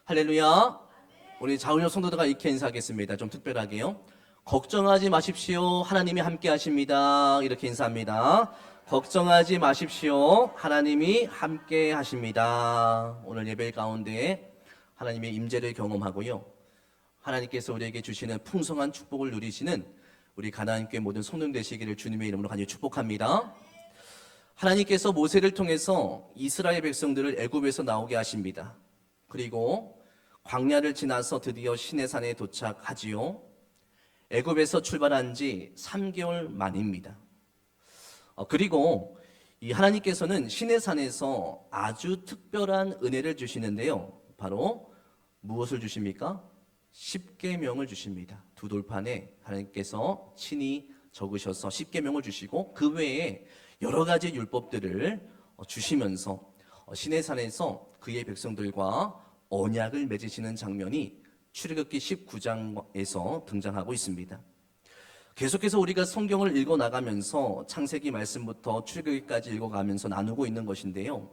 할렐루야. 우리 자우려 성도들과 이렇게 인사하겠습니다. 좀 특별하게요. 걱정하지 마십시오. 하나님이 함께 하십니다. 이렇게 인사합니다. 걱정하지 마십시오. 하나님이 함께 하십니다. 오늘 예배 가운데 하나님의 임재를 경험하고요. 하나님께서 우리에게 주시는 풍성한 축복을 누리시는 우리 가나안교회 모든 성도님 되시기를 주님의 이름으로 간절히 축복합니다. 하나님께서 모세를 통해서 이스라엘 백성들을 애굽에서 나오게 하십니다. 그리고 광야를 지나서 드디어 시내산에 도착하지요. 애굽에서 출발한 지 3개월 만입니다. 그리고 이 하나님께서는 시내산에서 아주 특별한 은혜를 주시는데요. 바로 무엇을 주십니까? 10계명을 주십니다. 두 돌판에 하나님께서 친히 적으셔서 10계명을 주시고 그 외에 여러 가지 율법들을 주시면서 시내산에서 그의 백성들과 언약을 맺으시는 장면이 출애굽기 19장에서 등장하고 있습니다. 계속해서 우리가 성경을 읽어나가면서 창세기 말씀부터 출애굽기까지 읽어가면서 나누고 있는 것인데요.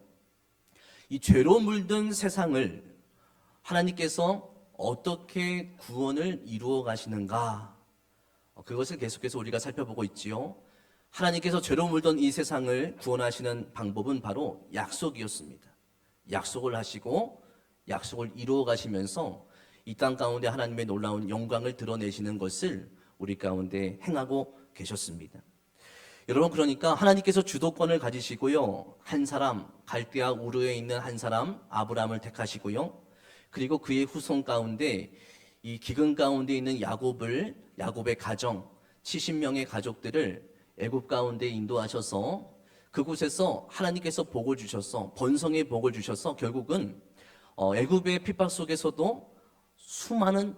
이 죄로 물든 세상을 하나님께서 어떻게 구원을 이루어 가시는가, 그것을 계속해서 우리가 살펴보고 있지요. 하나님께서 죄로 물던 이 세상을 구원하시는 방법은 바로 약속이었습니다. 약속을 하시고 약속을 이루어 가시면서 이 땅 가운데 하나님의 놀라운 영광을 드러내시는 것을 우리 가운데 행하고 계셨습니다. 여러분, 그러니까 하나님께서 주도권을 가지시고요. 한 사람, 갈대아 우르에 있는 한 사람 아브라함을 택하시고요. 그리고 그의 후손 가운데 이 기근 가운데 있는 야곱의 가정 70명의 가족들을 애굽 가운데 인도하셔서 그곳에서 하나님께서 복을 주셔서 번성의 복을 주셔서 결국은 애굽의 핍박 속에서도 수많은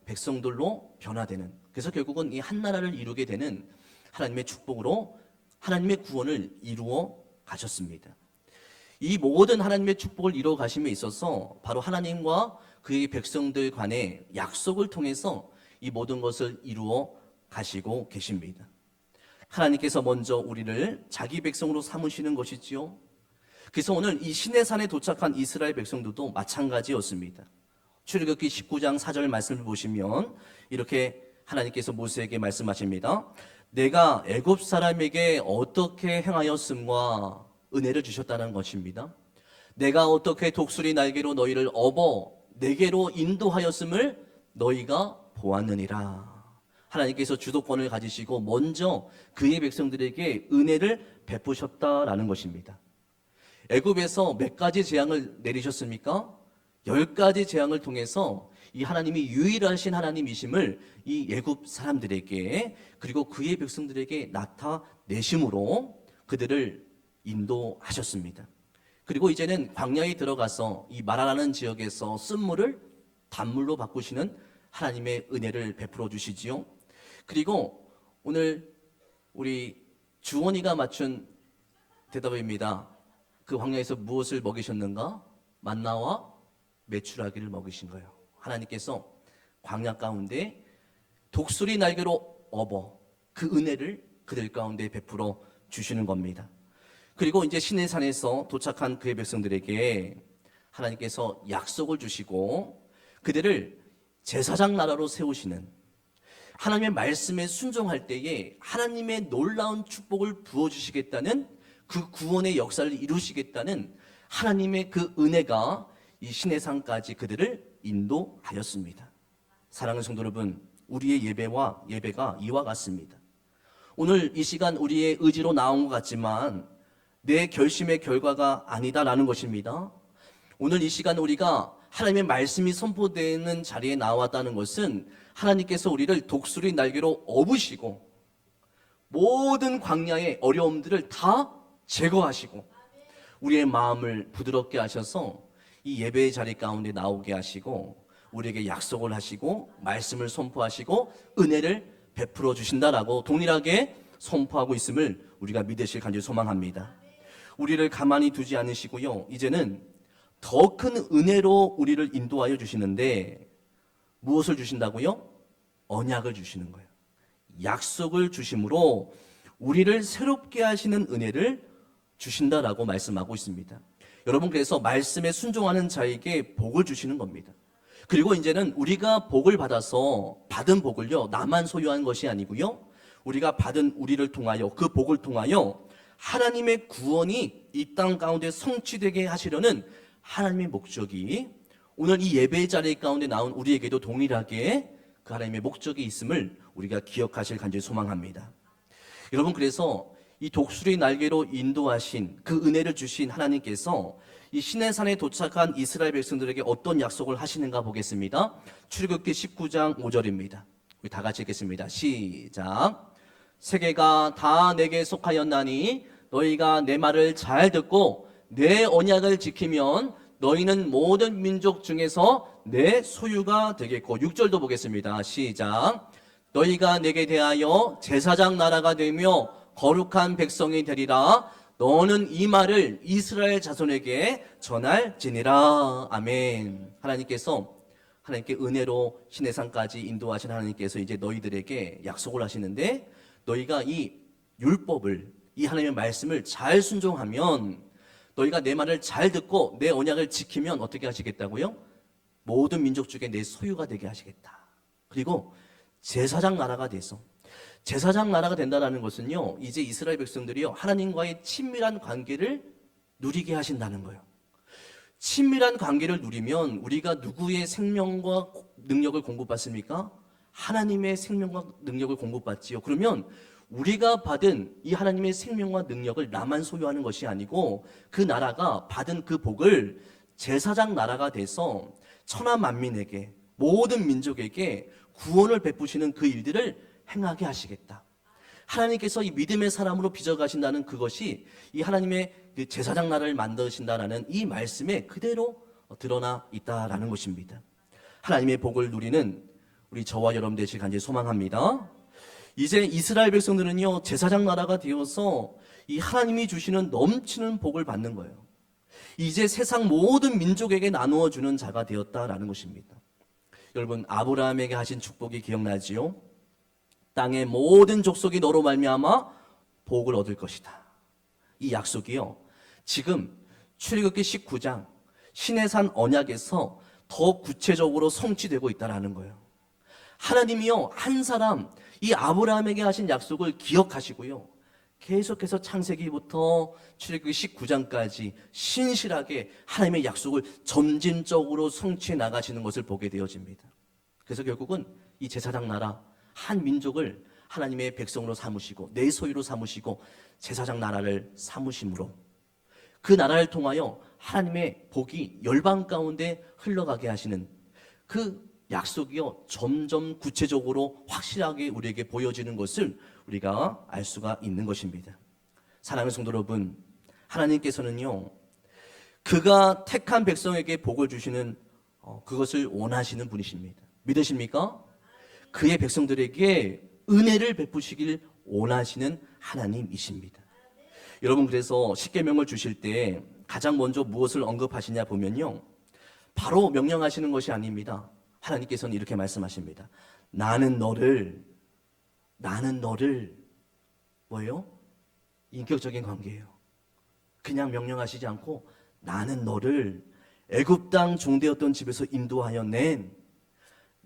백성들로 변화되는, 그래서 결국은 이 한 나라를 이루게 되는 하나님의 축복으로 하나님의 구원을 이루어 가셨습니다. 이 모든 하나님의 축복을 이루어 가심에 있어서 바로 하나님과 그의 백성들 간의 약속을 통해서 이 모든 것을 이루어 가시고 계십니다. 하나님께서 먼저 우리를 자기 백성으로 삼으시는 것이지요. 그래서 오늘 이 시내산에 도착한 이스라엘 백성들도 마찬가지였습니다. 출애굽기 19장 4절 말씀을 보시면 이렇게 하나님께서 모세에게 말씀하십니다. 내가 애굽 사람에게 어떻게 행하였음과 은혜를 주셨다는 것입니다. 내가 어떻게 독수리 날개로 너희를 업어 내게로 인도하였음을 너희가 보았느니라. 하나님께서 주도권을 가지시고 먼저 그의 백성들에게 은혜를 베푸셨다라는 것입니다. 애굽에서 몇 가지 재앙을 내리셨습니까? 10가지 재앙을 통해서 이 하나님이 유일하신 하나님이심을 이 애굽 사람들에게 그리고 그의 백성들에게 나타내심으로 그들을 인도하셨습니다. 그리고 이제는 광야에 들어가서 이 마라라는 지역에서 쓴물을 단물로 바꾸시는 하나님의 은혜를 베풀어 주시지요. 그리고 오늘 우리 주원이가 맞춘 대답입니다. 그 광야에서 무엇을 먹이셨는가? 만나와 메추라기를 먹이신 거예요. 하나님께서 광야 가운데 독수리 날개로 업어 그 은혜를 그들 가운데 베풀어 주시는 겁니다. 그리고 이제 시내산에서 도착한 그의 백성들에게 하나님께서 약속을 주시고 그들을 제사장 나라로 세우시는, 하나님의 말씀에 순종할 때에 하나님의 놀라운 축복을 부어주시겠다는, 그 구원의 역사를 이루시겠다는 하나님의 그 은혜가 이 시내산까지 그들을 인도하였습니다. 사랑하는 성도 여러분, 우리의 예배가 이와 같습니다. 오늘 이 시간 우리의 의지로 나온 것 같지만 내 결심의 결과가 아니다라는 것입니다. 오늘 이 시간 우리가 하나님의 말씀이 선포되는 자리에 나왔다는 것은 하나님께서 우리를 독수리 날개로 업으시고 모든 광야의 어려움들을 다 제거하시고 우리의 마음을 부드럽게 하셔서 이 예배의 자리 가운데 나오게 하시고 우리에게 약속을 하시고 말씀을 선포하시고 은혜를 베풀어 주신다라고 동일하게 선포하고 있음을 우리가 믿으실 간절히 소망합니다. 우리를 가만히 두지 않으시고요, 이제는 더 큰 은혜로 우리를 인도하여 주시는데 무엇을 주신다고요? 언약을 주시는 거예요. 약속을 주심으로 우리를 새롭게 하시는 은혜를 주신다라고 말씀하고 있습니다. 여러분, 그래서 말씀에 순종하는 자에게 복을 주시는 겁니다. 그리고 이제는 우리가 복을 받아서 받은 복을요, 나만 소유한 것이 아니고요, 우리가 받은 우리를 통하여, 그 복을 통하여 하나님의 구원이 이 땅 가운데 성취되게 하시려는 하나님의 목적이 오늘 이 예배의 자리 가운데 나온 우리에게도 동일하게 그 하나님의 목적이 있음을 우리가 기억하실 간절히 소망합니다. 여러분, 그래서 이 독수리 날개로 인도하신 그 은혜를 주신 하나님께서 이 시내산에 도착한 이스라엘 백성들에게 어떤 약속을 하시는가 보겠습니다. 출애굽기 19장 5절입니다. 우리 다 같이 읽겠습니다. 시작. 세계가 다 내게 속하였나니 너희가 내 말을 잘 듣고 내 언약을 지키면 너희는 모든 민족 중에서 내 소유가 되겠고. 6절도 보겠습니다. 시작. 너희가 내게 대하여 제사장 나라가 되며 거룩한 백성이 되리라. 너는 이 말을 이스라엘 자손에게 전할지니라. 아멘. 하나님께 은혜로 시내산까지 인도하신 하나님께서 이제 너희들에게 약속을 하시는데, 너희가 이 율법을, 이 하나님의 말씀을 잘 순종하면, 너희가 내 말을 잘 듣고 내 언약을 지키면 어떻게 하시겠다고요? 모든 민족 중에 내 소유가 되게 하시겠다. 그리고 제사장 나라가 돼서, 제사장 나라가 된다는 것은요, 이제 이스라엘 백성들이요, 하나님과의 친밀한 관계를 누리게 하신다는 거예요. 친밀한 관계를 누리면 우리가 누구의 생명과 능력을 공급받습니까? 하나님의 생명과 능력을 공급받지요. 그러면 우리가 받은 이 하나님의 생명과 능력을 나만 소유하는 것이 아니고, 그 나라가 받은 그 복을 제사장 나라가 돼서 천하 만민에게, 모든 민족에게 구원을 베푸시는 그 일들을 행하게 하시겠다. 하나님께서 이 믿음의 사람으로 빚어가신다는 그것이 이 하나님의 그 제사장 나라를 만드신다라는 이 말씀에 그대로 드러나 있다라는 것입니다. 하나님의 복을 누리는 우리 저와 여러분 되시길 간절히 소망합니다. 이제 이스라엘 백성들은요, 제사장 나라가 되어서 이 하나님이 주시는 넘치는 복을 받는 거예요. 이제 세상 모든 민족에게 나누어 주는 자가 되었다라는 것입니다. 여러분, 아브라함에게 하신 축복이 기억나지요? 땅의 모든 족속이 너로 말미암아 복을 얻을 것이다. 이 약속이요, 지금 출애굽기 19장 시내산 언약에서 더 구체적으로 성취되고 있다는 거예요. 하나님이요, 한 사람, 이 아브라함에게 하신 약속을 기억하시고요, 계속해서 창세기부터 출애굽기 19장까지 신실하게 하나님의 약속을 점진적으로 성취해 나가시는 것을 보게 되어집니다. 그래서 결국은 이 제사장 나라, 한 민족을 하나님의 백성으로 삼으시고 내 소유로 삼으시고 제사장 나라를 삼으심으로 그 나라를 통하여 하나님의 복이 열방 가운데 흘러가게 하시는 그 약속이요, 점점 구체적으로 확실하게 우리에게 보여지는 것을 우리가 알 수가 있는 것입니다. 사랑하는 성도 여러분, 하나님께서는요, 그가 택한 백성에게 복을 주시는 그것을 원하시는 분이십니다. 믿으십니까? 그의 백성들에게 은혜를 베푸시길 원하시는 하나님이십니다. 여러분, 그래서 십계명을 주실 때 가장 먼저 무엇을 언급하시냐 보면요, 바로 명령하시는 것이 아닙니다. 하나님께서는 이렇게 말씀하십니다. 나는 너를 뭐예요? 인격적인 관계예요. 그냥 명령하시지 않고 나는 너를 애굽 땅 종되었던 집에서 인도하여 낸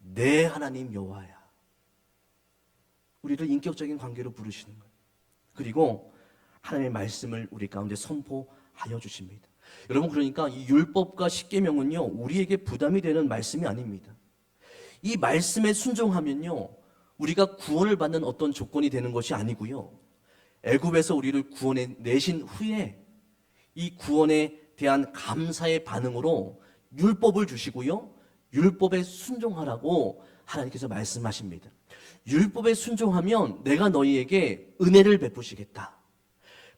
내 하나님 여호와야. 우리를 인격적인 관계로 부르시는 거예요. 그리고 하나님의 말씀을 우리 가운데 선포하여 주십니다. 여러분, 그러니까 이 율법과 십계명은요, 우리에게 부담이 되는 말씀이 아닙니다. 이 말씀에 순종하면요, 우리가 구원을 받는 어떤 조건이 되는 것이 아니고요, 애굽에서 우리를 구원해 내신 후에 이 구원에 대한 감사의 반응으로 율법을 주시고요, 율법에 순종하라고 하나님께서 말씀하십니다. 율법에 순종하면 내가 너희에게 은혜를 베푸시겠다.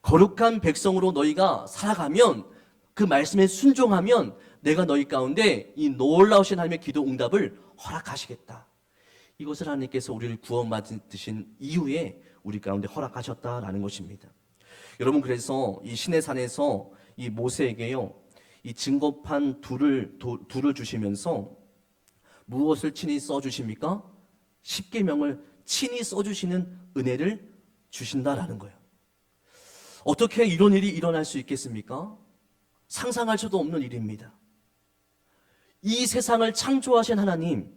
거룩한 백성으로 너희가 살아가면, 그 말씀에 순종하면 내가 너희 가운데 이 놀라우신 하나님의 기도 응답을 허락하시겠다. 이것을 하나님께서 우리를 구원받으신 이후에 우리 가운데 허락하셨다라는 것입니다. 여러분, 그래서 이 시내산에서 이 모세에게요, 이 증거판 둘을 주시면서 무엇을 친히 써주십니까? 십계명을 친히 써주시는 은혜를 주신다라는 거예요. 어떻게 이런 일이 일어날 수 있겠습니까? 상상할 수도 없는 일입니다. 이 세상을 창조하신 하나님,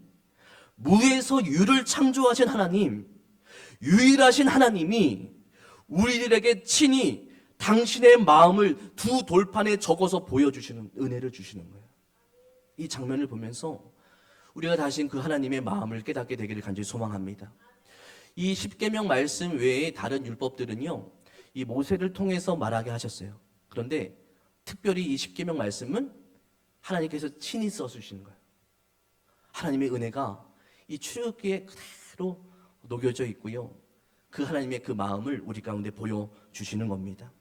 무에서 유를 창조하신 하나님, 유일하신 하나님이 우리들에게 친히 당신의 마음을 두 돌판에 적어서 보여주시는 은혜를 주시는 거예요. 이 장면을 보면서 우리가 다시 그 하나님의 마음을 깨닫게 되기를 간절히 소망합니다. 이 십계명 말씀 외에 다른 율법들은요, 이 모세를 통해서 말하게 하셨어요. 그런데 특별히 이 십계명 말씀은 하나님께서 친히 써주시는 거예요. 하나님의 은혜가 이 출애굽기에 그대로 녹여져 있고요. 그 하나님의 그 마음을 우리 가운데 보여주시는 겁니다.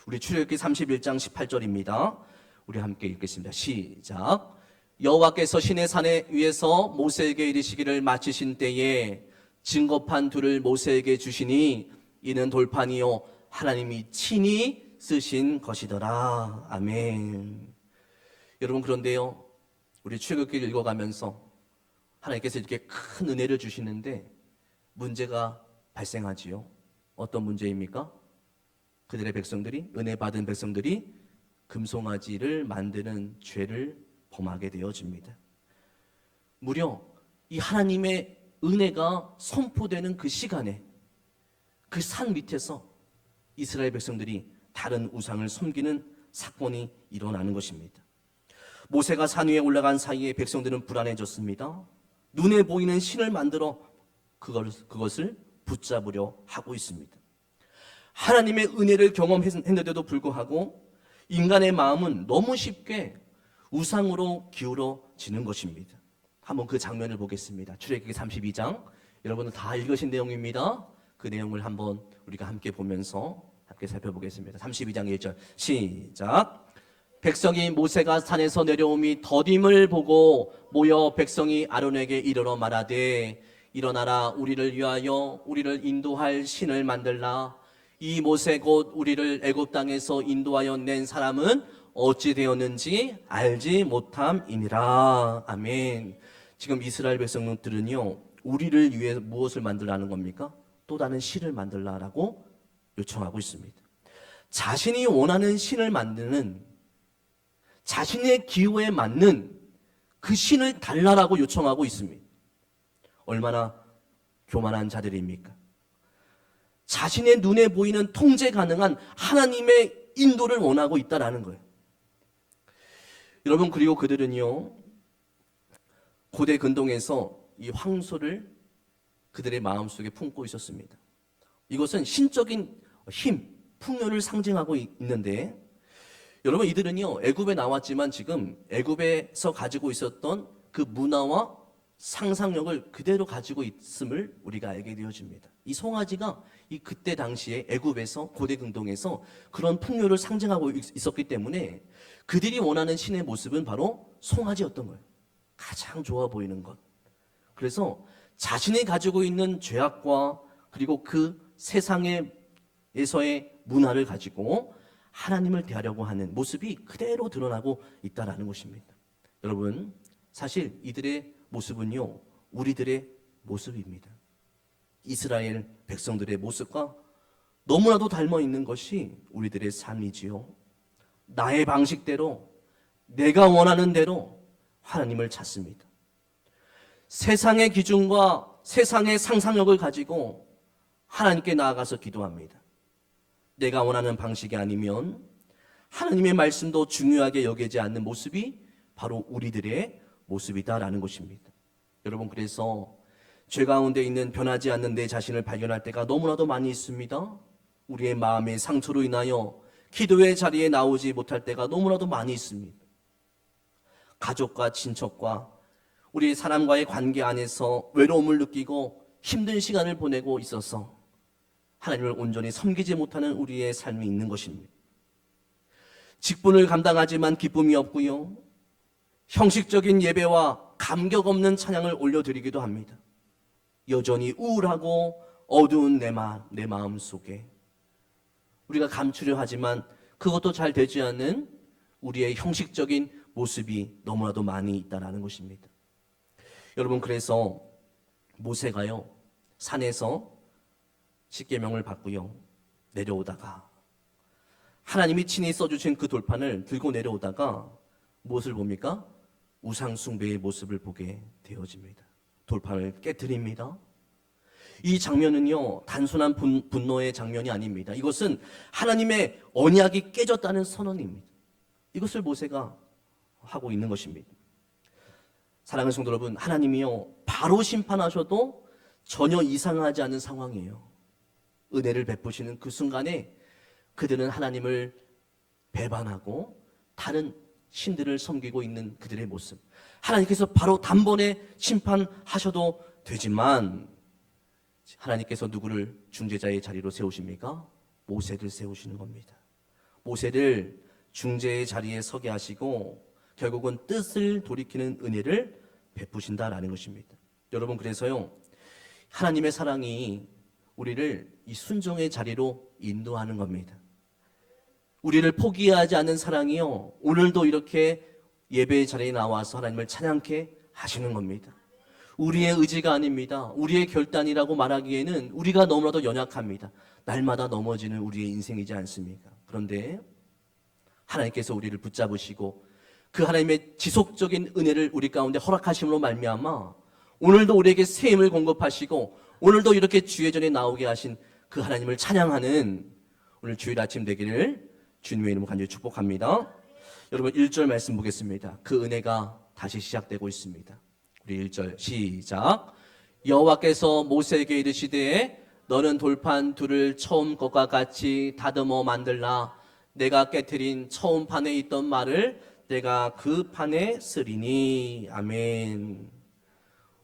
우리 출애굽기 31장 18절입니다. 우리 함께 읽겠습니다. 시작. 여호와께서 시내산 위에서 모세에게 이르시기를 마치신 때에 증거판 둘을 모세에게 주시니 이는 돌판이요 하나님이 친히 쓰신 것이더라. 아멘. 여러분, 그런데요, 우리 출애굽기를 읽어가면서 하나님께서 이렇게 큰 은혜를 주시는데 문제가 발생하지요. 어떤 문제입니까? 그들의 백성들이, 은혜 받은 백성들이 금송아지를 만드는 죄를 범하게 되어집니다. 무려 이 하나님의 은혜가 선포되는 그 시간에 그 산 밑에서 이스라엘 백성들이 다른 우상을 섬기는 사건이 일어나는 것입니다. 모세가 산 위에 올라간 사이에 백성들은 불안해졌습니다. 눈에 보이는 신을 만들어 그것을 붙잡으려 하고 있습니다. 하나님의 은혜를 경험했는데도 불구하고 인간의 마음은 너무 쉽게 우상으로 기울어지는 것입니다. 한번 그 장면을 보겠습니다. 출애굽기 32장, 여러분은 다 읽으신 내용입니다. 그 내용을 한번 우리가 함께 보면서 함께 살펴보겠습니다. 32장 1절 시작. 백성이 모세가 산에서 내려오미 더딤을 보고 모여 백성이 아론에게 이르러 말하되 일어나라, 우리를 위하여 우리를 인도할 신을 만들라. 이 모세 곧 우리를 애굽 땅에서 인도하여 낸 사람은 어찌 되었는지 알지 못함이니라. 아멘. 지금 이스라엘 백성들은요, 우리를 위해 무엇을 만들라는 겁니까? 또 다른 신을 만들라라고 요청하고 있습니다. 자신이 원하는 신을 만드는, 자신의 기호에 맞는 그 신을 달라라고 요청하고 있습니다. 얼마나 교만한 자들입니까? 자신의 눈에 보이는 통제 가능한 하나님의 인도를 원하고 있다라는 거예요. 여러분, 그리고 그들은요, 고대 근동에서 이 황소를 그들의 마음속에 품고 있었습니다. 이것은 신적인 힘, 풍요를 상징하고 있는데, 여러분, 이들은요, 애굽에 나왔지만 지금 애굽에서 가지고 있었던 그 문화와 상상력을 그대로 가지고 있음을 우리가 알게 되어집니다. 이 송아지가 이 그때 당시에 애굽에서, 고대 근동에서 그런 풍요를 상징하고 있었기 때문에 그들이 원하는 신의 모습은 바로 송아지였던 거예요. 가장 좋아 보이는 것. 그래서 자신이 가지고 있는 죄악과 그리고 그 세상에서의 문화를 가지고 하나님을 대하려고 하는 모습이 그대로 드러나고 있다는 것입니다. 여러분, 사실 이들의 모습은요, 우리들의 모습입니다. 이스라엘 백성들의 모습과 너무나도 닮아 있는 것이 우리들의 삶이지요. 나의 방식대로, 내가 원하는 대로 하나님을 찾습니다. 세상의 기준과 세상의 상상력을 가지고 하나님께 나아가서 기도합니다. 내가 원하는 방식이 아니면 하나님의 말씀도 중요하게 여기지 않는 모습이 바로 우리들의 모습이다라는 것입니다. 여러분, 그래서 죄 가운데 있는 변하지 않는 내 자신을 발견할 때가 너무나도 많이 있습니다. 우리의 마음의 상처로 인하여 기도의 자리에 나오지 못할 때가 너무나도 많이 있습니다. 가족과 친척과 우리 사람과의 관계 안에서 외로움을 느끼고 힘든 시간을 보내고 있어서 하나님을 온전히 섬기지 못하는 우리의 삶이 있는 것입니다. 직분을 감당하지만 기쁨이 없고요, 형식적인 예배와 감격 없는 찬양을 올려드리기도 합니다. 여전히 우울하고 어두운 내 마음 속에 우리가 감추려 하지만 그것도 잘 되지 않는 우리의 형식적인 모습이 너무나도 많이 있다는 것입니다. 여러분, 그래서 모세가요, 산에서 십계명을 받고요, 내려오다가 하나님이 친히 써주신 그 돌판을 들고 내려오다가 무엇을 봅니까? 우상숭배의 모습을 보게 되어집니다. 돌판을 깨뜨립니다. 이 장면은요, 단순한 분노의 장면이 아닙니다. 이것은 하나님의 언약이 깨졌다는 선언입니다. 이것을 모세가 하고 있는 것입니다. 사랑하는 성도 여러분, 하나님이요, 바로 심판하셔도 전혀 이상하지 않은 상황이에요. 은혜를 베푸시는 그 순간에 그들은 하나님을 배반하고 다른 신들을 섬기고 있는 그들의 모습. 하나님께서 바로 단번에 심판하셔도 되지만 하나님께서 누구를 중재자의 자리로 세우십니까? 모세를 세우시는 겁니다. 모세를 중재의 자리에 서게 하시고 결국은 뜻을 돌이키는 은혜를 베푸신다라는 것입니다. 여러분, 그래서요, 하나님의 사랑이 우리를 이 순종의 자리로 인도하는 겁니다. 우리를 포기하지 않는 사랑이요, 오늘도 이렇게 예배의 자리에 나와서 하나님을 찬양케 하시는 겁니다. 우리의 의지가 아닙니다. 우리의 결단이라고 말하기에는 우리가 너무나도 연약합니다. 날마다 넘어지는 우리의 인생이지 않습니까? 그런데 하나님께서 우리를 붙잡으시고 그 하나님의 지속적인 은혜를 우리 가운데 허락하심으로 말미암아 오늘도 우리에게 새 힘을 공급하시고 오늘도 이렇게 주의 전에 나오게 하신 그 하나님을 찬양하는 오늘 주일 아침 되기를 주님의 이름으로 간절히 축복합니다. 여러분, 1절 말씀 보겠습니다. 그 은혜가 다시 시작되고 있습니다. 우리 1절 시작. 여호와께서 모세에게 이르시되 너는 돌판 둘을 처음 것과 같이 다듬어 만들라. 내가 깨트린 처음 판에 있던 말을 내가 그 판에 쓰리니. 아멘.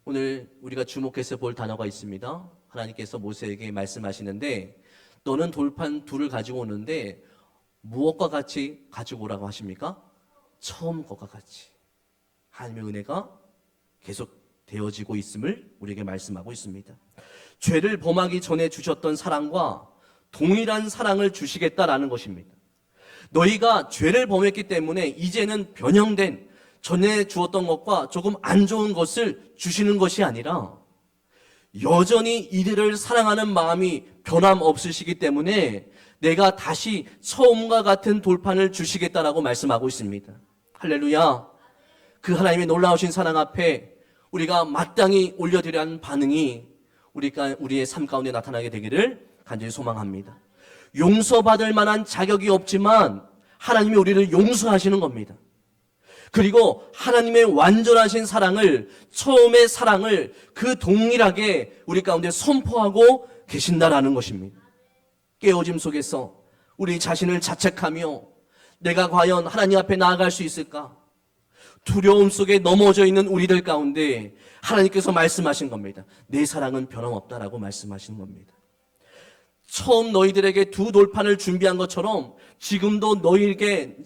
오늘 우리가 주목해서 볼 단어가 있습니다. 하나님께서 모세에게 말씀하시는데 너는 돌판 둘을 가지고 오는데 무엇과 같이 가지고 오라고 하십니까? 처음 것과 같이. 하나님의 은혜가 계속 되어지고 있음을 우리에게 말씀하고 있습니다. 죄를 범하기 전에 주셨던 사랑과 동일한 사랑을 주시겠다라는 것입니다. 너희가 죄를 범했기 때문에 이제는 변형된 전에 주었던 것과 조금 안 좋은 것을 주시는 것이 아니라 여전히 이들을 사랑하는 마음이 변함없으시기 때문에 내가 다시 처음과 같은 돌판을 주시겠다라고 말씀하고 있습니다. 할렐루야. 그 하나님의 놀라우신 사랑 앞에 우리가 마땅히 올려드려야 하는 반응이 우리의 삶 가운데 나타나게 되기를 간절히 소망합니다. 용서받을 만한 자격이 없지만 하나님이 우리를 용서하시는 겁니다. 그리고 하나님의 완전하신 사랑을, 처음의 사랑을 그 동일하게 우리 가운데 선포하고 계신다라는 것입니다. 깨어짐 속에서 우리 자신을 자책하며 내가 과연 하나님 앞에 나아갈 수 있을까? 두려움 속에 넘어져 있는 우리들 가운데 하나님께서 말씀하신 겁니다. 내 사랑은 변함없다라고 말씀하시는 겁니다. 처음 너희들에게 두 돌판을 준비한 것처럼 지금도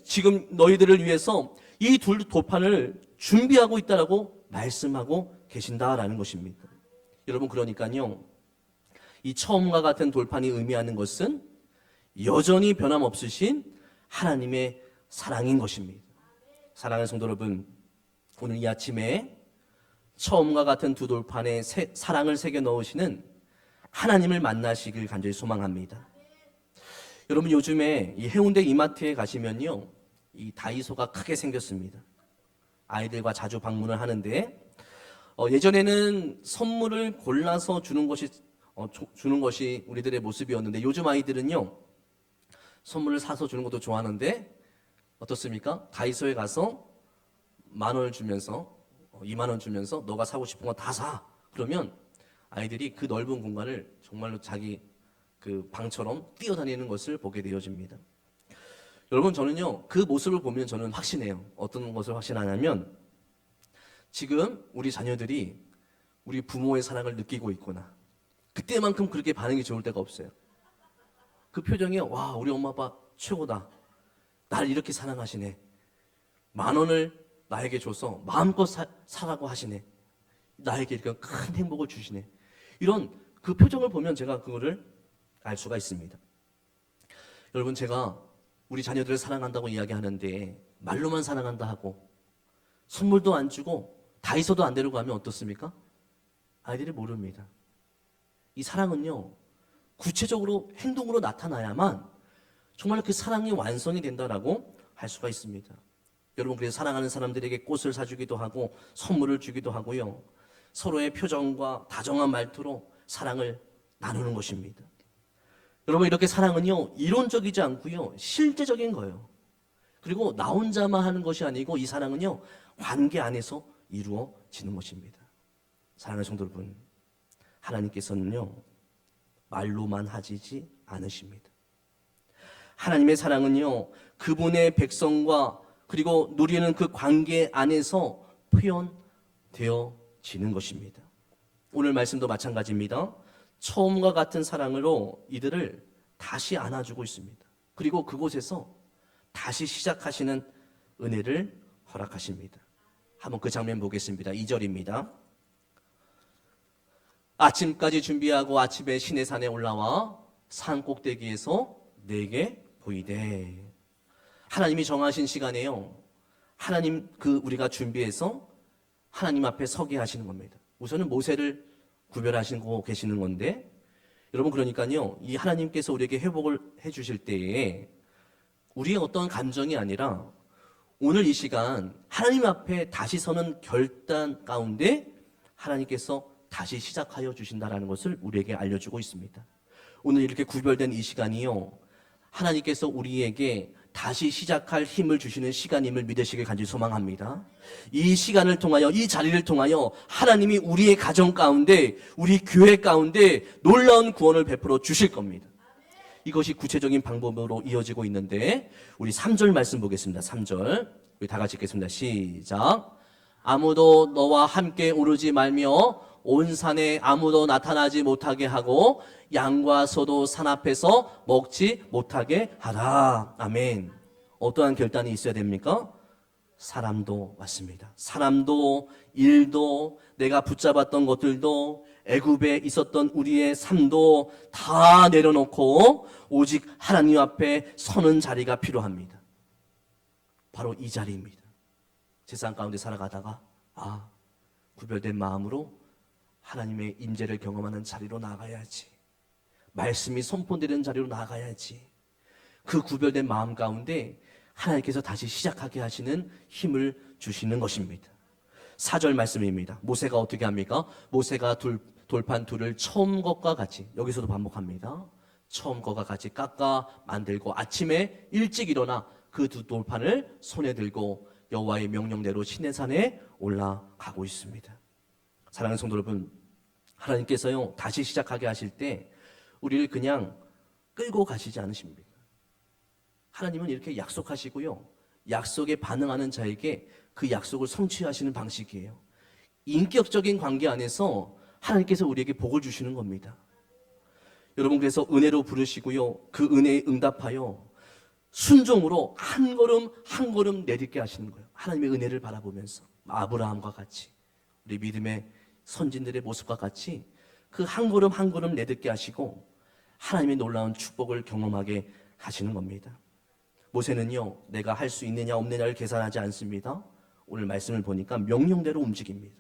지금 너희들을 위해서 이 두 돌판을 준비하고 있다라고 말씀하고 계신다라는 것입니다. 여러분, 그러니까요, 이 처음과 같은 돌판이 의미하는 것은 여전히 변함없으신 하나님의 사랑인 것입니다. 사랑하는 성도 여러분, 오늘 이 아침에 처음과 같은 두 돌판에 사랑을 새겨 넣으시는 하나님을 만나시길 간절히 소망합니다. 여러분, 요즘에 이 해운대 이마트에 가시면요, 이 다이소가 크게 생겼습니다. 아이들과 자주 방문을 하는데 예전에는 선물을 골라서 주는 것이 우리들의 모습이었는데 요즘 아이들은요, 선물을 사서 주는 것도 좋아하는데 어떻습니까? 다이소에 가서 10,000원을 주면서 20,000원 주면서 너가 사고 싶은 거 다 사. 그러면 아이들이 그 넓은 공간을 정말로 자기 그 방처럼 뛰어다니는 것을 보게 되어집니다. 여러분, 저는요, 그 모습을 보면 저는 확신해요. 어떤 것을 확신하냐면 지금 우리 자녀들이 우리 부모의 사랑을 느끼고 있구나. 그때만큼 그렇게 반응이 좋을 때가 없어요. 그 표정이 와, 우리 엄마 아빠 최고다. 날 이렇게 사랑하시네. 10,000원을 나에게 줘서 마음껏 사라고 하시네. 나에게 이렇게 큰 행복을 주시네. 이런 그 표정을 보면 제가 그거를 알 수가 있습니다. 여러분, 제가 우리 자녀들을 사랑한다고 이야기하는데 말로만 사랑한다 하고 선물도 안 주고 다이소도 안 데리고 가면 어떻습니까? 아이들이 모릅니다. 이 사랑은요, 구체적으로 행동으로 나타나야만 정말 그 사랑이 완성이 된다라고 할 수가 있습니다. 여러분, 그래서 사랑하는 사람들에게 꽃을 사주기도 하고 선물을 주기도 하고요. 서로의 표정과 다정한 말투로 사랑을 나누는 것입니다. 여러분, 이렇게 사랑은요, 이론적이지 않고요, 실제적인 거예요. 그리고 나 혼자만 하는 것이 아니고 이 사랑은요, 관계 안에서 이루어지는 것입니다. 사랑하는 성도 여러분, 하나님께서는요, 말로만 하시지 않으십니다. 하나님의 사랑은요, 그분의 백성과 그리고 누리는 그 관계 안에서 표현되어지는 것입니다. 오늘 말씀도 마찬가지입니다. 처음과 같은 사랑으로 이들을 다시 안아주고 있습니다. 그리고 그곳에서 다시 시작하시는 은혜를 허락하십니다. 한번 그 장면 보겠습니다. 2절입니다. 아침까지 준비하고 아침에 시내산에 올라와 산 꼭대기에서 내게 보이되. 하나님이 정하신 시간에요, 하나님 우리가 준비해서 하나님 앞에 서게 하시는 겁니다. 우선은 모세를 구별하시고 계시는 건데, 여러분, 그러니까요, 이 하나님께서 우리에게 회복을 해주실 때에 우리의 어떤 감정이 아니라 오늘 이 시간 하나님 앞에 다시 서는 결단 가운데 하나님께서 다시 시작하여 주신다라는 것을 우리에게 알려주고 있습니다. 오늘 이렇게 구별된 이 시간이요, 하나님께서 우리에게 다시 시작할 힘을 주시는 시간임을 믿으시길 간절히 소망합니다. 이 시간을 통하여, 이 자리를 통하여 하나님이 우리의 가정 가운데, 우리 교회 가운데 놀라운 구원을 베풀어 주실 겁니다. 이것이 구체적인 방법으로 이어지고 있는데, 우리 3절 말씀 보겠습니다. 3절 우리 다 같이 읽겠습니다. 시작. 아무도 너와 함께 오르지 말며 온 산에 아무도 나타나지 못하게 하고 양과 소도 산 앞에서 먹지 못하게 하라. 아멘. 어떠한 결단이 있어야 됩니까? 사람도 맞습니다. 사람도, 일도, 내가 붙잡았던 것들도, 애굽에 있었던 우리의 삶도 다 내려놓고 오직 하나님 앞에 서는 자리가 필요합니다. 바로 이 자리입니다. 세상 가운데 살아가다가 구별된 마음으로 하나님의 임재를 경험하는 자리로 나가야지, 말씀이 선포되는 자리로 나가야지, 그 구별된 마음 가운데 하나님께서 다시 시작하게 하시는 힘을 주시는 것입니다. 4절 말씀입니다. 모세가 어떻게 합니까? 모세가 돌판 둘을 처음 것과 같이, 여기서도 반복합니다. 처음 것과 같이 깎아 만들고 아침에 일찍 일어나 그 두 돌판을 손에 들고 여호와의 명령대로 시내산에 올라가고 있습니다. 사랑하는 성도 여러분, 하나님께서요, 다시 시작하게 하실 때 우리를 그냥 끌고 가시지 않으십니다. 하나님은 이렇게 약속하시고요, 약속에 반응하는 자에게 그 약속을 성취하시는 방식이에요. 인격적인 관계 안에서 하나님께서 우리에게 복을 주시는 겁니다. 여러분, 그래서 은혜로 부르시고요, 그 은혜에 응답하여 순종으로 한 걸음 한 걸음 내딛게 하시는 거예요. 하나님의 은혜를 바라보면서 아브라함과 같이, 우리 믿음의 선진들의 모습과 같이 그 한 걸음 한 걸음 내딛게 하시고 하나님의 놀라운 축복을 경험하게 하시는 겁니다. 모세는요, 내가 할 수 있느냐 없느냐를 계산하지 않습니다. 오늘 말씀을 보니까 명령대로 움직입니다.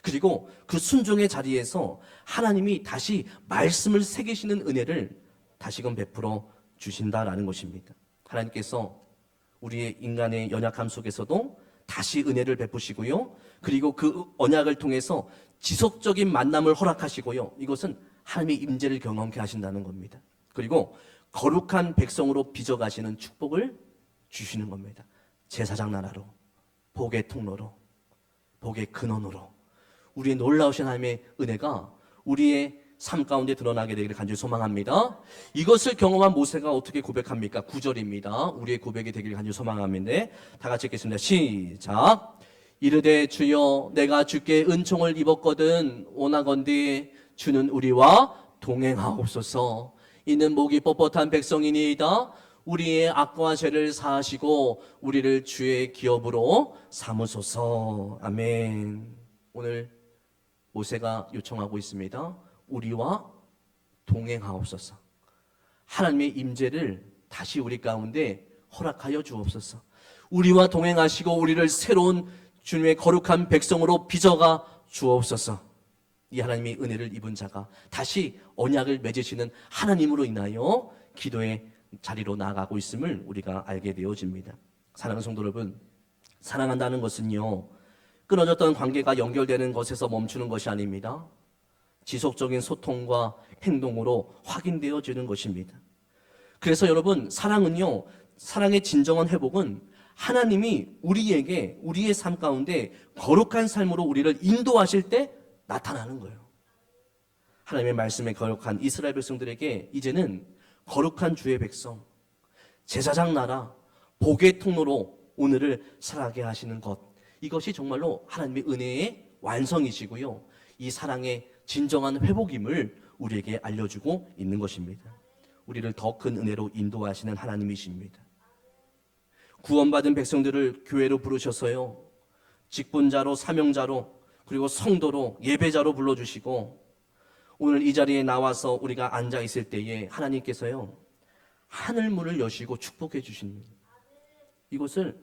그리고 그 순종의 자리에서 하나님이 다시 말씀을 새기시는 은혜를 다시금 베풀어 주신다라는 것입니다. 하나님께서 우리의 인간의 연약함 속에서도 다시 은혜를 베푸시고요, 그리고 그 언약을 통해서 지속적인 만남을 허락하시고요, 이것은 하나님의 임재를 경험케 하신다는 겁니다. 그리고 거룩한 백성으로 빚어가시는 축복을 주시는 겁니다. 제사장 나라로, 복의 통로로, 복의 근원으로 우리의 놀라우신 하나님의 은혜가 우리의 삶 가운데 드러나게 되기를 간절히 소망합니다. 이것을 경험한 모세가 어떻게 고백합니까? 9절입니다. 우리의 고백이 되기를 간절히 소망합니다. 다 같이 읽겠습니다. 시작. 이르되 주여 내가 주께 은총을 입었거든 원하건대 주는 우리와 동행하옵소서. 이는 목이 뻣뻣한 백성이니이다. 우리의 악과 죄를 사하시고 우리를 주의 기업으로 삼으소서. 아멘. 오늘 모세가 요청하고 있습니다. 우리와 동행하옵소서. 하나님의 임재를 다시 우리 가운데 허락하여 주옵소서. 우리와 동행하시고 우리를 새로운 주님의 거룩한 백성으로 빚어가 주옵소서. 이 하나님의 은혜를 입은 자가 다시 언약을 맺으시는 하나님으로 인하여 기도의 자리로 나아가고 있음을 우리가 알게 되어집니다. 사랑하는 성도 여러분, 사랑한다는 것은요, 끊어졌던 관계가 연결되는 것에서 멈추는 것이 아닙니다. 지속적인 소통과 행동으로 확인되어지는 것입니다. 그래서 여러분, 사랑은요, 사랑의 진정한 회복은 하나님이 우리에게, 우리의 삶 가운데 거룩한 삶으로 우리를 인도하실 때 나타나는 거예요. 하나님의 말씀에 거룩한 이스라엘 백성들에게 이제는 거룩한 주의 백성, 제사장 나라, 복의 통로로 오늘을 살아가게 하시는 것, 이것이 정말로 하나님의 은혜의 완성이시고요, 이 사랑의 진정한 회복임을 우리에게 알려주고 있는 것입니다. 우리를 더 큰 은혜로 인도하시는 하나님이십니다. 구원받은 백성들을 교회로 부르셔서요, 직분자로, 사명자로, 그리고 성도로, 예배자로 불러주시고, 오늘 이 자리에 나와서 우리가 앉아 있을 때에 하나님께서요, 하늘문을 여시고 축복해 주십니다. 이것을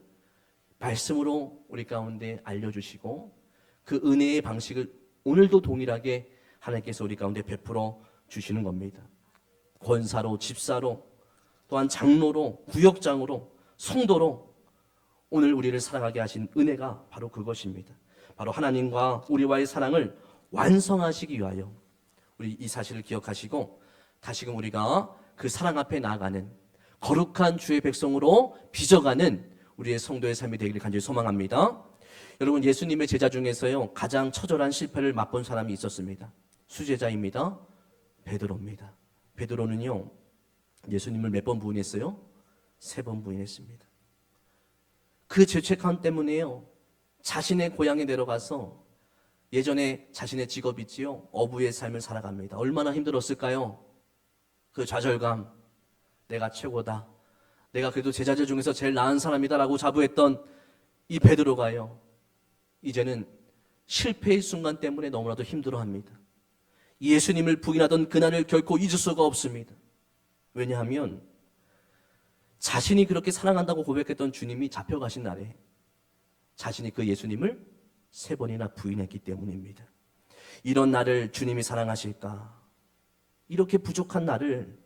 말씀으로 우리 가운데 알려주시고, 그 은혜의 방식을 오늘도 동일하게 하나님께서 우리 가운데 베풀어 주시는 겁니다. 권사로, 집사로, 또한 장로로, 구역장으로, 성도로 오늘 우리를 사랑하게 하신 은혜가 바로 그것입니다. 바로 하나님과 우리와의 사랑을 완성하시기 위하여 우리 이 사실을 기억하시고 다시금 우리가 그 사랑 앞에 나아가는 거룩한 주의 백성으로 빚어가는 우리의 성도의 삶이 되기를 간절히 소망합니다. 여러분, 예수님의 제자 중에서요, 가장 처절한 실패를 맛본 사람이 있었습니다. 수제자입니다. 베드로입니다. 베드로는요, 예수님을 몇 번 부인했어요? 3번 부인했습니다. 그 죄책감 때문에요, 자신의 고향에 내려가서 예전에 자신의 직업이지요, 어부의 삶을 살아갑니다. 얼마나 힘들었을까요? 그 좌절감, 내가 최고다, 내가 그래도 제자들 중에서 제일 나은 사람이다라고 자부했던 이 베드로가요, 이제는 실패의 순간 때문에 너무나도 힘들어합니다. 예수님을 부인하던 그날을 결코 잊을 수가 없습니다. 왜냐하면 자신이 그렇게 사랑한다고 고백했던 주님이 잡혀가신 날에 자신이 그 예수님을 3번이나 부인했기 때문입니다. 이런 나를 주님이 사랑하실까? 이렇게 부족한 나를,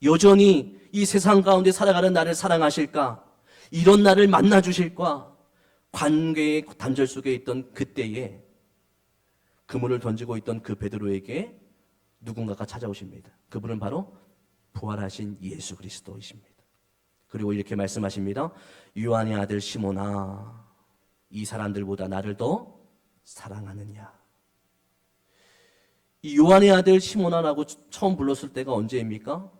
여전히 이 세상 가운데 살아가는 나를 사랑하실까? 이런 나를 만나주실까? 관계의 단절 속에 있던 그때에 그물을 던지고 있던 그 베드로에게 누군가가 찾아오십니다. 그분은 바로 부활하신 예수 그리스도이십니다. 그리고 이렇게 말씀하십니다. 요한의 아들 시몬아, 이 사람들보다 나를 더 사랑하느냐? 이 요한의 아들 시몬아라고 처음 불렀을 때가 언제입니까?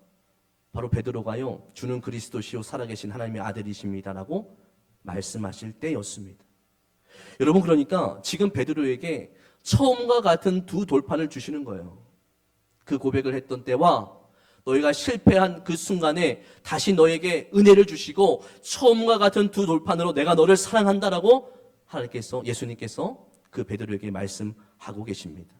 바로 베드로가요, 주는 그리스도시요 살아계신 하나님의 아들이십니다라고 말씀하실 때였습니다. 여러분, 그러니까 지금 베드로에게 처음과 같은 2 돌판을 주시는 거예요. 그 고백을 했던 때와 너희가 실패한 그 순간에 다시 너에게 은혜를 주시고 처음과 같은 2 돌판으로 내가 너를 사랑한다라고 하나님께서, 예수님께서 그 베드로에게 말씀하고 계십니다.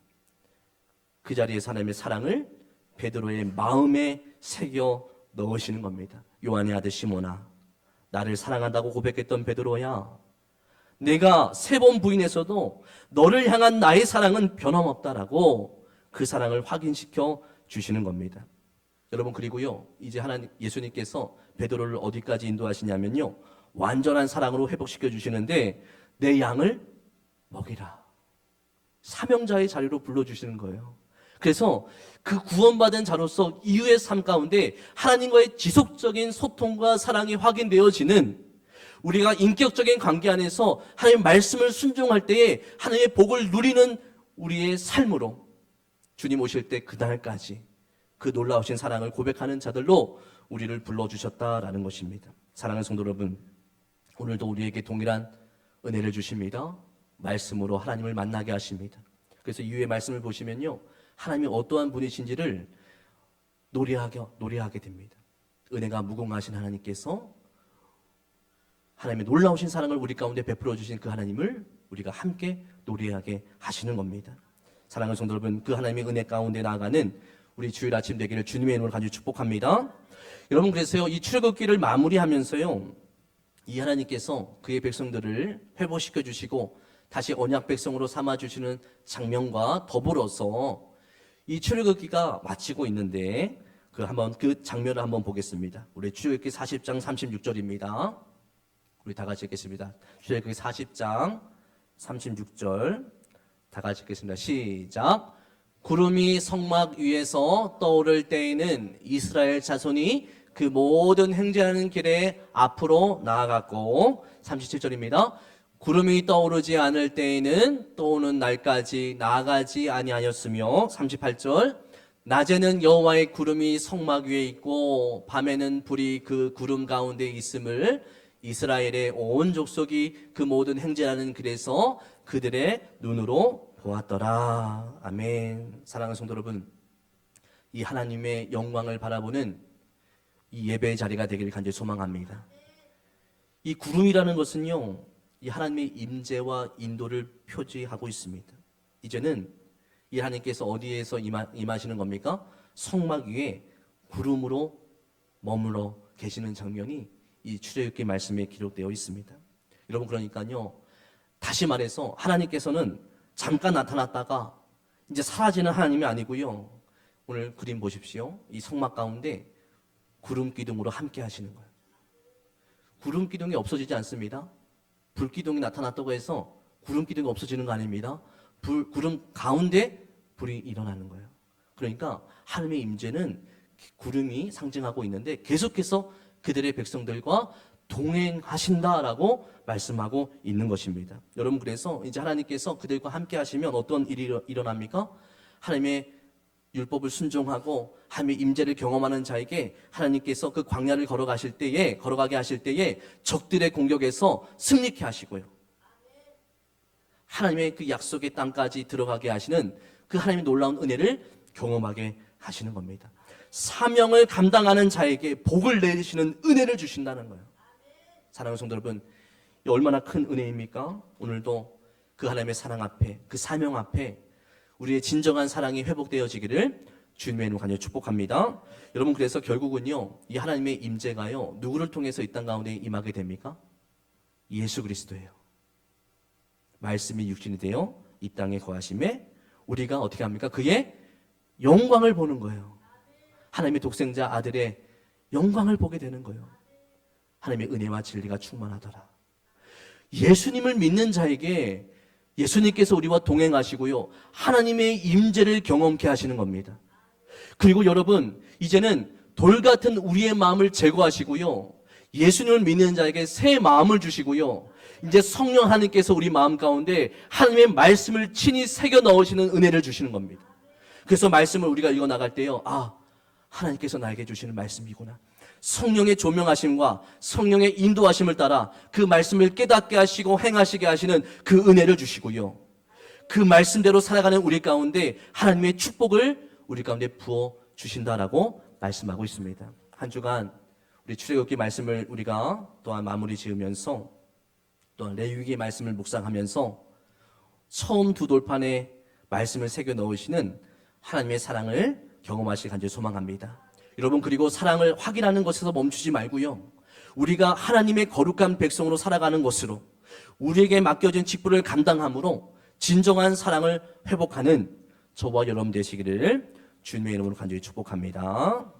그 자리에서 하나님의 사랑을 베드로의 마음에 새겨 넣으시는 겁니다. 요한의 아들 시몬아, 나를 사랑한다고 고백했던 베드로야, 내가 3번 부인해서도 너를 향한 나의 사랑은 변함없다라고 그 사랑을 확인시켜 주시는 겁니다. 여러분, 그리고요, 이제 하나님, 예수님께서 베드로를 어디까지 인도하시냐면요, 완전한 사랑으로 회복시켜 주시는데 내 양을 먹이라, 사명자의 자리로 불러주시는 거예요. 그래서 그 구원받은 자로서 이후의 삶 가운데 하나님과의 지속적인 소통과 사랑이 확인되어지는, 우리가 인격적인 관계 안에서 하나님의 말씀을 순종할 때에 하나님의 복을 누리는 우리의 삶으로 주님 오실 때 그날까지 그 놀라우신 사랑을 고백하는 자들로 우리를 불러주셨다라는 것입니다. 사랑하는 성도 여러분, 오늘도 우리에게 동일한 은혜를 주십니다. 말씀으로 하나님을 만나게 하십니다. 그래서 이후의 말씀을 보시면요, 하나님이 어떠한 분이신지를 노래하게 됩니다. 은혜가 무궁하신 하나님께서 하나님의 놀라우신 사랑을 우리 가운데 베풀어 주신 그 하나님을 우리가 함께 노래하게 하시는 겁니다. 사랑하는 성도 여러분, 그 하나님의 은혜 가운데 나아가는 우리 주일 아침 되기를 주님의 이름으로 간절히 축복합니다. 여러분, 그래서요, 이 출애굽기를 마무리하면서요, 이 하나님께서 그의 백성들을 회복시켜 주시고 다시 언약 백성으로 삼아 주시는 장면과 더불어서 이 출애굽기가 마치고 있는데 그 장면을 한번 보겠습니다. 우리 출애굽기 40장 36절입니다. 우리 다 같이 읽겠습니다. 출애굽기 40장 36절 다 같이 읽겠습니다. 시작. 구름이 성막 위에서 떠오를 때에는 이스라엘 자손이 그 모든 행진하는 길에 앞으로 나아갔고, 37절입니다. 구름이 떠오르지 않을 때에는 또 오는 날까지 나아가지 아니하였으며, 38절. 낮에는 여호와의 구름이 성막 위에 있고 밤에는 불이 그 구름 가운데 있음을 이스라엘의 온 족속이 그 모든 행진하는 길에서 그들의 눈으로 보았더라. 아멘. 사랑하는 성도 여러분, 이 하나님의 영광을 바라보는 이 예배의 자리가 되기를 간절히 소망합니다. 이 구름이라는 것은요, 이 하나님의 임재와 인도를 표지하고 있습니다. 이제는 이 하나님께서 어디에서 임하시는 겁니까? 성막 위에 구름으로 머물러 계시는 장면이 이 출애굽기 말씀에 기록되어 있습니다. 여러분, 그러니까요, 다시 말해서 하나님께서는 잠깐 나타났다가 이제 사라지는 하나님이 아니고요, 오늘 그림 보십시오. 이 성막 가운데 구름 기둥으로 함께 하시는 거예요. 구름 기둥이 없어지지 않습니다. 불 기둥이 나타났다고 해서 구름 기둥이 없어지는 거 아닙니다. 구름 가운데 불이 일어나는 거예요. 그러니까 하나님의 임재는 구름이 상징하고 있는데 계속해서 그들의 백성들과 동행하신다라고 말씀하고 있는 것입니다. 여러분, 그래서 이제 하나님께서 그들과 함께 하시면 어떤 일이 일어납니까? 하나님의 율법을 순종하고 하나님의 임재를 경험하는 자에게 하나님께서 그 광야를 걸어가게 하실 때에 적들의 공격에서 승리케 하시고요, 하나님의 그 약속의 땅까지 들어가게 하시는 그 하나님의 놀라운 은혜를 경험하게 하시는 겁니다. 사명을 감당하는 자에게 복을 내리시는 은혜를 주신다는 거예요. 사랑하는 성도 여러분, 이 얼마나 큰 은혜입니까? 오늘도 그 하나님의 사랑 앞에, 그 사명 앞에 우리의 진정한 사랑이 회복되어지기를 주님의 이름으로 간절히 축복합니다. 여러분, 그래서 결국은요, 이 하나님의 임재가요, 누구를 통해서 이 땅 가운데 임하게 됩니까? 예수 그리스도예요. 말씀이 육신이 되어 이 땅에 거하심에 우리가 어떻게 합니까? 그의 영광을 보는 거예요. 하나님의 독생자 아들의 영광을 보게 되는 거예요. 하나님의 은혜와 진리가 충만하더라. 예수님을 믿는 자에게 예수님께서 우리와 동행하시고요, 하나님의 임재를 경험케 하시는 겁니다. 그리고 여러분, 이제는 돌 같은 우리의 마음을 제거하시고요, 예수님을 믿는 자에게 새 마음을 주시고요, 이제 성령 하나님께서 우리 마음 가운데 하나님의 말씀을 친히 새겨 넣으시는 은혜를 주시는 겁니다. 그래서 말씀을 우리가 읽어 나갈 때요, 하나님께서 나에게 주시는 말씀이구나. 성령의 조명하심과 성령의 인도하심을 따라 그 말씀을 깨닫게 하시고 행하시게 하시는 그 은혜를 주시고요, 그 말씀대로 살아가는 우리 가운데 하나님의 축복을 우리 가운데 부어 주신다라고 말씀하고 있습니다. 한 주간 우리 출애굽기 말씀을 우리가 또한 마무리 지으면서 또한 레위기 말씀을 묵상하면서 처음 두 돌판에 말씀을 새겨 넣으시는 하나님의 사랑을 경험하시길 간절히 소망합니다. 여러분, 그리고 사랑을 확인하는 것에서 멈추지 말고요, 우리가 하나님의 거룩한 백성으로 살아가는 것으로 우리에게 맡겨진 직분을 감당함으로 진정한 사랑을 회복하는 저와 여러분 되시기를 주님의 이름으로 간절히 축복합니다.